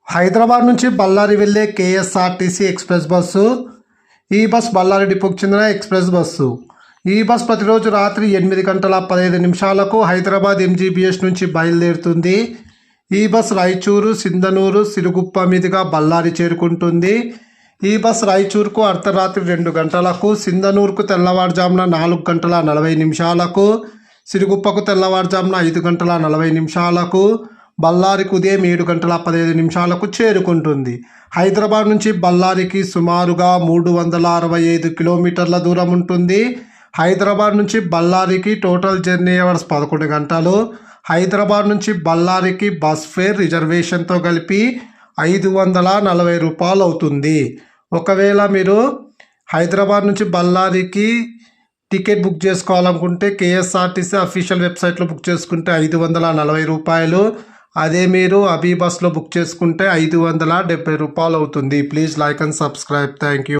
హైదరాబాద్ నుంచి బళ్ళారి వెళ్ళే KSRTC express bus. ఈ బస్ బళ్ళారి డిపోకి చెందిన ఎక్స్ప్రెస్ బస్సు. ఈ బస్ ప్రతిరోజు రాత్రి 8:15 హైదరాబాద్ ఎంజీబీఎస్ నుంచి బయలుదేరుతుంది. ఈ బస్ రాయచూరు, సింధనూరు, సిరుగుప్ప మీదుగా బళ్ళారి చేరుకుంటుంది. ఈ బస్ రాయచూరుకు అర్ధరాత్రి 2 గంటలకు, సింధనూరుకు తెల్లవారుజామున 4:40, సిరుగుప్పకు తెల్లవారుజామున 5:40, బళ్ళారికి ఉదయం 7:15 చేరుకుంటుంది. హైదరాబాద్ నుంచి బళ్ళారికి సుమారుగా 365 కిలోమీటర్ల దూరం ఉంటుంది. హైదరాబాద్ నుంచి బళ్ళారికి టోటల్ జర్నీ అవర్స్ 11 గంటలు. హైదరాబాద్ నుంచి బళ్ళారికి బస్ ఫేర్ రిజర్వేషన్తో కలిపి 540 రూపాయలు అవుతుంది. ఒకవేళ మీరు హైదరాబాద్ నుంచి బళ్ళారికి టికెట్ బుక్ చేసుకోవాలనుకుంటే కేఎస్ఆర్టీసీ అఫీషియల్ వెబ్సైట్లో బుక్ చేసుకుంటే 540 రూపాయలు. అదే మీరు అభి బస్లో బుక్ చేసుకుంటే 570 రూపాయలు అవుతుంది. Please like and subscribe. Thank you.